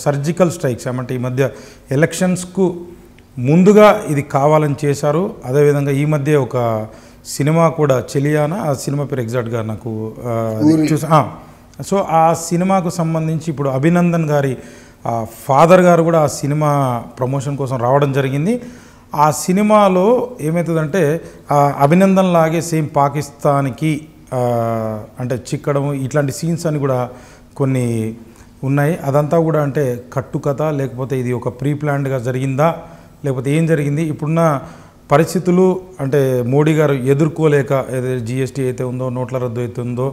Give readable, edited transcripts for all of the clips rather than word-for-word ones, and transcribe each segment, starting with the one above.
Surgical strikes అంటే ఈ మధ్య ఎలక్షన్స్కు ముందుగా ఇది కావాలని చేశారు. అదేవిధంగా ఈ మధ్య ఒక సినిమా కూడా చెలియానా, ఆ సినిమా పేరు ఎగ్జాక్ట్గా నాకు చూసా. సో ఆ సినిమాకు సంబంధించి ఇప్పుడు అభినందన్ గారి ఫాదర్ గారు కూడా ఆ సినిమా ప్రమోషన్ కోసం రావడం జరిగింది. ఆ సినిమాలో ఏమవుతుందంటే అభినందన్ లాగే సేమ్ పాకిస్తాన్కి అంటే చిక్కడం ఇట్లాంటి సీన్స్ అని కూడా కొన్ని ఉన్నాయి. అదంతా కూడా అంటే కట్టుకథ లేకపోతే ఇది ఒక ప్రీ ప్లాన్డ్గా జరిగిందా లేకపోతే ఏం జరిగింది? ఇప్పుడున్న పరిస్థితులు అంటే మోడీ గారు ఎదుర్కోలేక ఏదైతే జిఎస్టీ అయితే ఉందో, నోట్ల రద్దు అయితే ఉందో,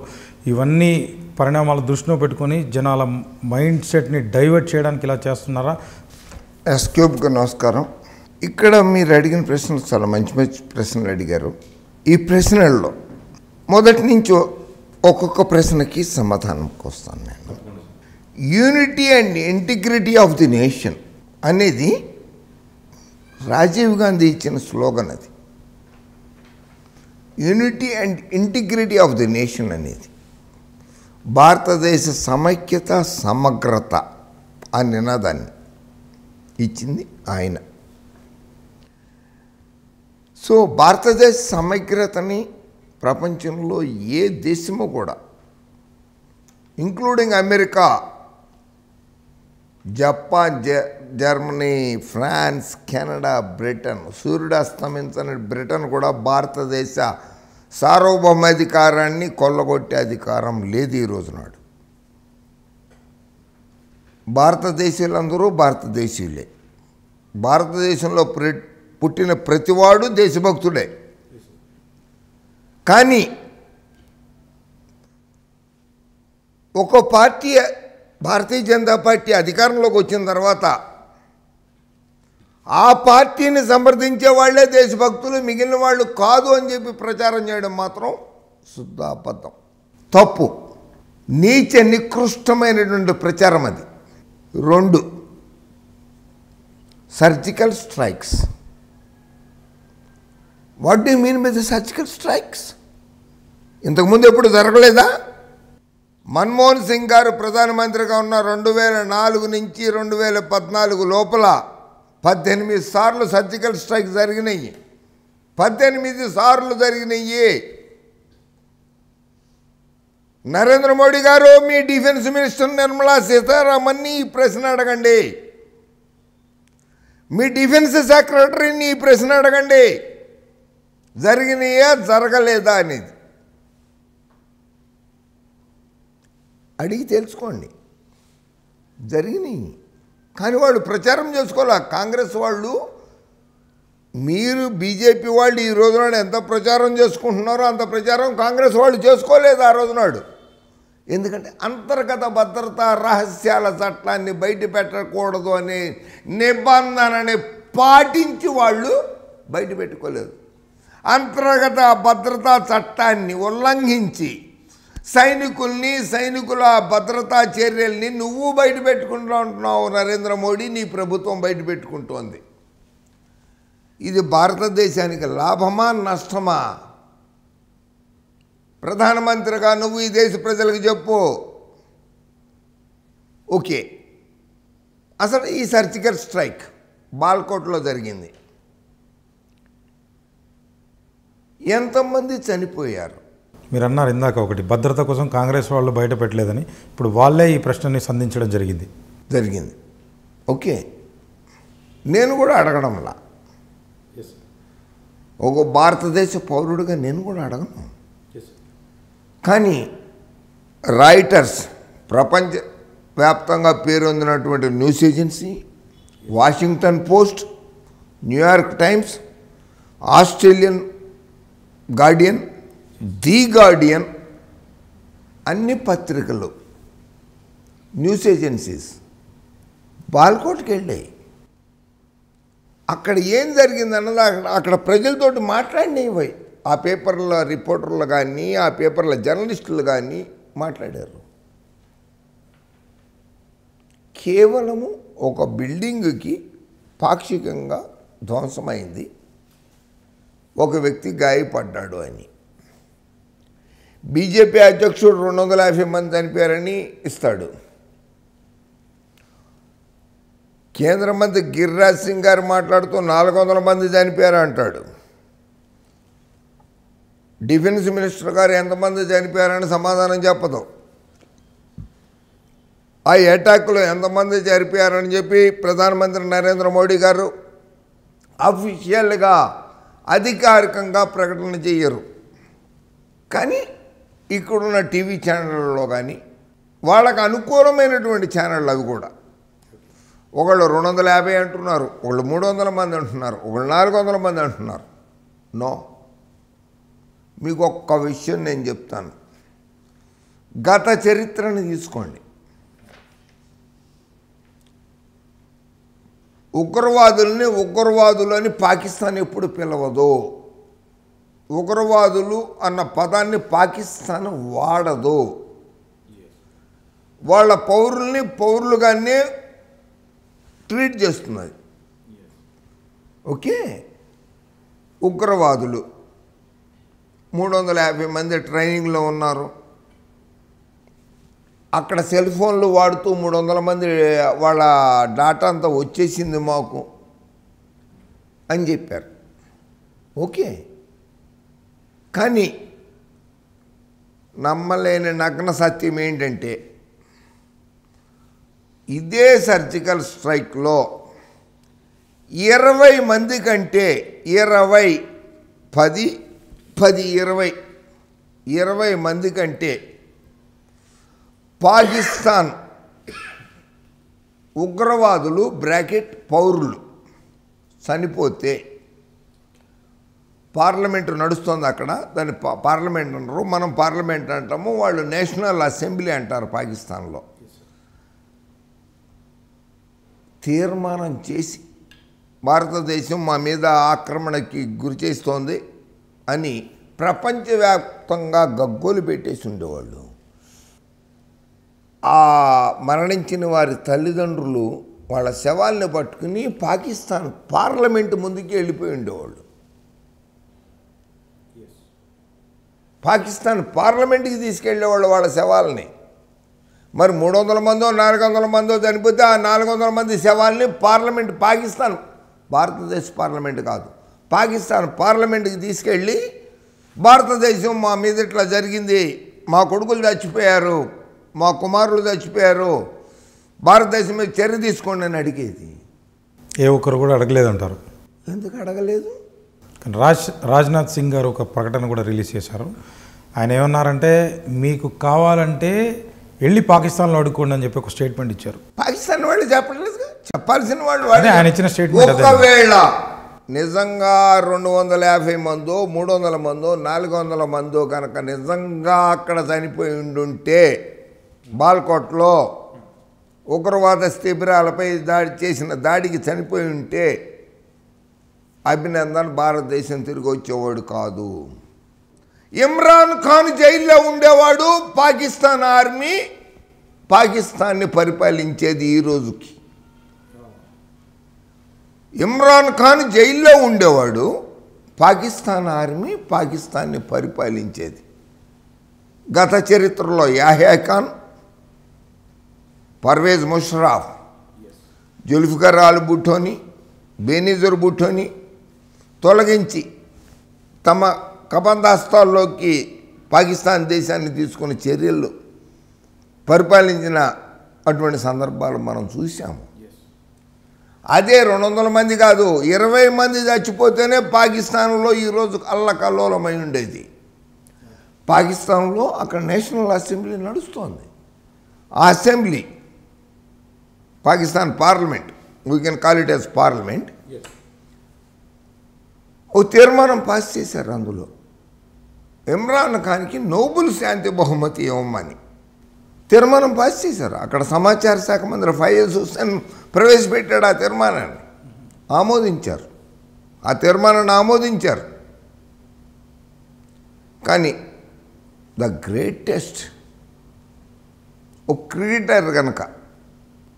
ఇవన్నీ పరిణామాలు దృష్టిలో పెట్టుకొని జనాల మైండ్ సెట్ని డైవర్ట్ చేయడానికి ఇలా చేస్తున్నారా? ఎస్క్యూబ్గా నమస్కారం. ఇక్కడ మీరు అడిగిన ప్రశ్నలు చాలా మంచి మంచి ప్రశ్నలు అడిగారు. ఈ ప్రశ్నల్లో మొదటి నుంచి ఒక్కొక్క ప్రశ్నకి సమాధానంకి వస్తాను నేను. Unity and integrity of the nation అనేది రాజీవ్ గాంధీ ఇచ్చిన స్లోగన్. అది unity and integrity of the nation అనేది భారతదేశ సమైక్యత సమగ్రత ఆ నినాదాన్ని ఇచ్చింది ఆయన. సో భారతదేశ సమగ్రతని ప్రపంచంలో ఏ దేశము కూడా including America, Japan, Germany, France, Canada, Britain, సూర్యుడు అస్తమించని బ్రిటన్ కూడా భారతదేశ సార్వభౌమాధికారాన్ని కొల్లగొట్టే అధికారం లేదు ఈ రోజునాడు. భారతదేశీయులందరూ భారతదేశీయులే. భారతదేశంలో పుట్టిన ప్రతివాడు దేశభక్తుడే. కానీ ఒక పార్టీ, భారతీయ జనతా పార్టీ అధికారంలోకి వచ్చిన తర్వాత ఆ పార్టీని సమర్థించే వాళ్ళే దేశభక్తులు, మిగిలిన వాళ్ళు కాదు అని చెప్పి ప్రచారం చేయడం మాత్రం శుద్ధ అబద్ధం, తప్పు, నీచ నికృష్టమైనటువంటి ప్రచారం అది. 2 surgical strikes. What do you mean by the surgical strikes? ఇంతకుముందు ఎప్పుడు జరగలేదా? మన్మోహన్ సింగ్ గారు ప్రధానమంత్రిగా ఉన్న 2004 నుంచి 2014 లోపల 18 సార్లు సర్జికల్ స్ట్రైక్ జరిగినాయి. 18 సార్లు జరిగినాయి. నరేంద్ర మోడీ గారు మీ డిఫెన్స్ మినిస్టర్ నిర్మలా సీతారామన్ని ఈ ప్రశ్న అడగండి, మీ డిఫెన్స్ సెక్రటరీని ఈ ప్రశ్న అడగండి, జరిగినాయా జరగలేదా అనేది అడిగి తెలుసుకోండి. జరిగినాయి కానీ వాళ్ళు ప్రచారం చేసుకోలే. కాంగ్రెస్ వాళ్ళు, మీరు బీజేపీ వాళ్ళు ఈ రోజునాడు ఎంత ప్రచారం చేసుకుంటున్నారో అంత ప్రచారం కాంగ్రెస్ వాళ్ళు చేసుకోలేదు ఆ రోజునాడు. ఎందుకంటే అంతర్గత భద్రతా రహస్యాల చట్టాన్ని బయట పెట్టకూడదు అనే నిబంధనని పాటించి వాళ్ళు బయట పెట్టుకోలేదు. అంతర్గత భద్రతా చట్టాన్ని ఉల్లంఘించి సైనికుల్ని, సైనికుల భద్రతా చర్యల్ని నువ్వు బయట పెట్టుకుంటూ ఉంటున్నావు. నరేంద్ర మోడీ నీ ప్రభుత్వం బయట పెట్టుకుంటోంది. ఇది భారతదేశానికి లాభమా నష్టమా? ప్రధానమంత్రిగా నువ్వు ఈ దేశ ప్రజలకు చెప్పు. ఓకే, అసలు ఈ సర్జికల్ స్ట్రైక్ బాల్కోట్లో జరిగింది. ఎంతమంది చనిపోయారు? మీరు అన్నారు ఇందాక ఒకటి, భద్రత కోసం కాంగ్రెస్ వాళ్ళు బయట పెట్టలేదని. ఇప్పుడు వాళ్ళే ఈ ప్రశ్నని సంధించడం జరిగింది. ఓకే, నేను కూడా అడగడంలా, ఒక భారతదేశ పౌరుడిగా నేను కూడా అడగను. కానీ రాయిటర్స్, ప్రపంచ వ్యాప్తంగా పేరొందినటువంటి news agency, Washington Post, New York Times, Australian Guardian, the Guardian, అన్ని పత్రికలు, న్యూస్ ఏజెన్సీస్ బాల్కోట్కి వెళ్ళాయి. అక్కడ ఏం జరిగిందన్నది అక్కడ ప్రజలతోటి మాట్లాడినవి. ఆ పేపర్ల రిపోర్టర్లు కానీ, ఆ పేపర్ల జర్నలిస్టులు కానీ మాట్లాడారు. కేవలము ఒక బిల్డింగ్కి పాక్షికంగా ధ్వంసమైంది, ఒక వ్యక్తి గాయపడ్డాడు అని. బీజేపీ అధ్యక్షుడు 250 మంది చనిపోయారని ఇస్తాడు. కేంద్ర మంత్రి గిరిరాజ్ సింగ్ గారు మాట్లాడుతూ 400 మంది చనిపోయారు అంటాడు. డిఫెన్స్ మినిస్టర్ గారు ఎంతమంది చనిపోయారని సమాధానం చెప్పదు. ఆ అటాక్లో ఎంతమంది చనిపోయారని చెప్పి ప్రధానమంత్రి నరేంద్ర మోడీ గారు అఫీషియల్గా అధికారికంగా ప్రకటన చేయరు. కానీ ఇక్కడున్న టీవీ ఛానళ్ళలో కానీ వాళ్ళకు అనుకూలమైనటువంటి ఛానళ్ళు అవి కూడా ఒకళ్ళు 250 అంటున్నారు, ఒకళ్ళు 300 మంది అంటున్నారు, ఒకళ్ళు 400 మంది అంటున్నారు. నో, మీకు ఒక్క విషయం నేను చెప్తాను. గత చరిత్రను తీసుకోండి. ఉగ్రవాదుల్ని ఉగ్రవాదులని పాకిస్తాన్ ఎప్పుడు పిలవదు. ఉగ్రవాదులు అన్న పదాన్ని పాకిస్తాన్ వాడదు. వాళ్ళ పౌరుల్ని పౌరులుగానే ట్రీట్ చేస్తున్నది. ఓకే, ఉగ్రవాదులు 350 మంది ట్రైనింగ్లో ఉన్నారు. అక్కడ సెల్ ఫోన్లు వాడుతూ 300 మంది వాళ్ళ డాటా అంతా వచ్చేసింది మాకు అని చెప్పారు. ఓకే, కానీ నమ్మలేని నగ్న సత్యం ఏంటంటే ఇదే సర్జికల్ స్ట్రైక్లో 20 మంది కంటే 20 మంది కంటే పాకిస్తాన్ ఉగ్రవాదులు పౌరులు చనిపోతే పార్లమెంటు నడుస్తుంది అక్కడ. దాన్ని పార్లమెంట్ అంటారు, మనం పార్లమెంట్ అంటాము, వాళ్ళు నేషనల్ అసెంబ్లీ అంటారు పాకిస్తాన్లో. తీర్మానం చేసి భారతదేశం మా మీద ఆక్రమణకి గురి చేస్తోంది అని ప్రపంచవ్యాప్తంగా గగ్గోలు పెట్టేసి ఉండేవాళ్ళు. ఆ మరణించిన వారి తల్లిదండ్రులు వాళ్ళ శవాల్ని పట్టుకుని పాకిస్తాన్ పార్లమెంటు ముందుకి వెళ్ళిపోయి ఉండేవాళ్ళు. పాకిస్తాన్ పార్లమెంట్కి తీసుకెళ్ళేవాళ్ళు వాళ్ళ శవాల్ని. మరి 300 మందో 400 మందో చనిపోతే ఆ 400 మంది శవాల్ని పార్లమెంట్, పాకిస్తాన్, భారతదేశ పార్లమెంట్ కాదు, పాకిస్తాన్ పార్లమెంట్కి తీసుకెళ్ళి భారతదేశం మా మీద ఇట్లా జరిగింది, మా కొడుకులు చచ్చిపోయారు, మా కుమారులు చచ్చిపోయారు, భారతదేశం మీద చర్య తీసుకోండి అని అడిగేది. ఏ ఒక్కరు కూడా అడగలేదంటారు. ఎందుకు అడగలేదు? రాజ్నాథ్ సింగ్ గారు ఒక ప్రకటన కూడా రిలీజ్ చేశారు. ఆయన ఏమన్నారంటే మీకు కావాలంటే వెళ్ళి పాకిస్తాన్లో అడుక్కోండి అని చెప్పి ఒక స్టేట్మెంట్ ఇచ్చారు. పాకిస్తాన్ వాళ్ళు చెప్పలేదు, చెప్పాల్సిన వాళ్ళు ఆయన ఇచ్చిన స్టేట్మెంట్. ఒకవేళ నిజంగా 250 మందో 300 మందో 400 మందో కనుక నిజంగా అక్కడ చనిపోయి ఉండుంటే, బాల్కోట్లో ఉగ్రవాద శిబిరాలపై చేసిన దాడికి చనిపోయి ఉంటే అభినందన్ భారతదేశం తిరిగి వచ్చేవాడు కాదు. ఇమ్రాన్ ఖాన్ జైల్లో ఉండేవాడు, పాకిస్తాన్ ఆర్మీ పాకిస్తాన్ని పరిపాలించేది ఈ రోజుకి. ఇమ్రాన్ ఖాన్ జైల్లో ఉండేవాడు, పాకిస్తాన్ ఆర్మీ పాకిస్తాన్ని పరిపాలించేది. గత చరిత్రలో యాహ్యా ఖాన్, పర్వేజ్ ముషర్రాఫ్, జుల్ఫికర్ అల్ భుట్టోని, బెనీజర్ భుట్టోని తొలగించి తమ కబందాస్తాల్లోకి పాకిస్తాన్ దేశాన్ని తీసుకున్న చర్యలు పరిపాలించిన అటువంటి సందర్భాలు మనం చూసాము. అదే 200 మంది కాదు, 20 మంది చచ్చిపోతేనే పాకిస్తాన్లో ఈరోజు అల్లకల్లోలమై ఉండేది. పాకిస్తాన్లో అక్కడ నేషనల్ అసెంబ్లీ నడుస్తోంది. ఆ assembly Pakistan parliament, we can call it as parliament, ఓ తీర్మానం పాస్ చేశారు. అందులో ఇమ్రాన్ ఖాన్కి నోబెల్ శాంతి బహుమతి ఇవ్వమని తీర్మానం పాస్ చేశారు. అక్కడ సమాచార శాఖ మంత్రి ఫయజ్ హుస్సేన్ ప్రవేశపెట్టాడు. ఆ తీర్మానాన్ని ఆమోదించారు, ఆ తీర్మానాన్ని ఆమోదించారు. కానీ ద గ్రేటెస్ట్ ఒక క్రికెటర్ కనుక,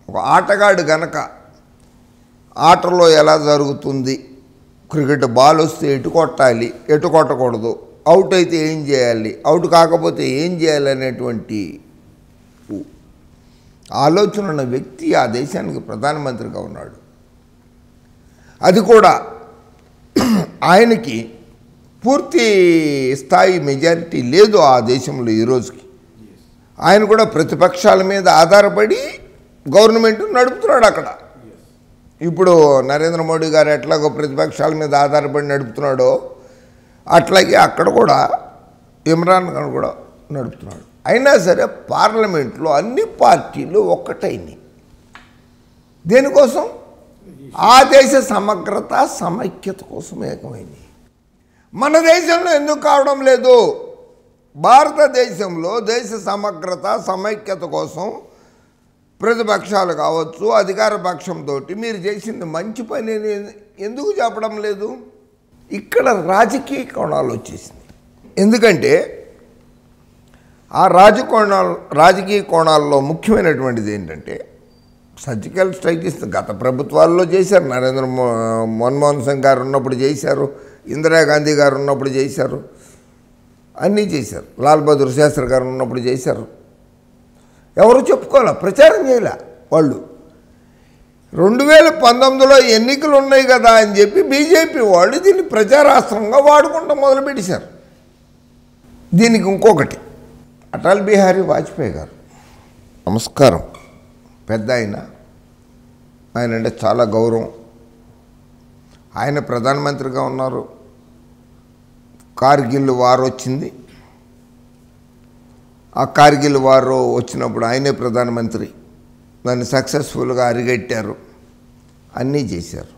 ఒక ఆటగాడు కనుక ఆటలో ఎలా జరుగుతుంది, క్రికెట్ బాల్ వస్తే ఎటు కొట్టాలి, ఎటు కొట్టకూడదు, అవుట్ అయితే ఏం చేయాలి, అవుట్ కాకపోతే ఏం చేయాలి అనేటువంటి ఆలోచన ఉన్న వ్యక్తి ఆ దేశానికి ప్రధానమంత్రిగా ఉన్నాడు. అది కూడా ఆయనకి పూర్తి స్థాయి మెజారిటీ లేదు ఆ దేశంలో ఈ రోజుకి. ఆయన కూడా ప్రతిపక్షాల మీద ఆధారపడి గవర్నమెంట్ నడుపుతున్నాడు అక్కడ. ఇప్పుడు నరేంద్ర మోడీ గారు ఎట్లాగో ప్రతిపక్షాల మీద ఆధారపడి నడుపుతున్నాడో అట్లాగే అక్కడ కూడా ఇమ్రాన్ ఖాన్ కూడా నడుపుతున్నాడు. అయినా సరే పార్లమెంట్లో అన్ని పార్టీలు ఒక్కటైనాయి. దేనికోసం? ఆ దేశ సమగ్రత సమైక్యత కోసం ఏకమైంది. మన దేశంలో ఎందుకు కావడం లేదు? భారతదేశంలో దేశ సమగ్రత సమైక్యత కోసం ప్రతిపక్షాలు కావచ్చు, అధికార పక్షంతో మీరు చేసింది మంచి పని ఎందుకు చెప్పడం లేదు? ఇక్కడ రాజకీయ కోణాలు వచ్చేసింది. ఎందుకంటే ఆ రాజకీయ కోణాల్లో ముఖ్యమైనటువంటిది ఏంటంటే సర్జికల్ స్ట్రైక్స్ గత ప్రభుత్వాల్లో చేశారు. మన్మోహన్ సింగ్ గారు ఉన్నప్పుడు చేశారు, ఇందిరాగాంధీ గారు ఉన్నప్పుడు చేశారు, అన్నీ చేశారు. లాల్ బహదూర్ శాస్త్రి గారు ఉన్నప్పుడు చేశారు. ఎవరు చెప్పుకోలే, ప్రచారం చేయలే. వాళ్ళు 2019లో ఎన్నికలు ఉన్నాయి కదా అని చెప్పి బీజేపీ వాళ్ళు దీన్ని ప్రచారాస్త్రంగా వాడుకుంటూ మొదలుపెట్టేశారు. దీనికి ఇంకొకటి, అటల్ బిహారీ వాజ్పేయి గారు, నమస్కారం, పెద్ద ఆయన అంటే చాలా గౌరవం. ఆయన ప్రధానమంత్రిగా ఉన్నారు. కార్గిల్ వార్ వచ్చింది. ఆ కార్గిల్ వార్ వచ్చినప్పుడు ఆయనే ప్రధానమంత్రి, దాన్ని సక్సెస్ఫుల్గా అరిగట్టారు, అన్నీ చేశారు.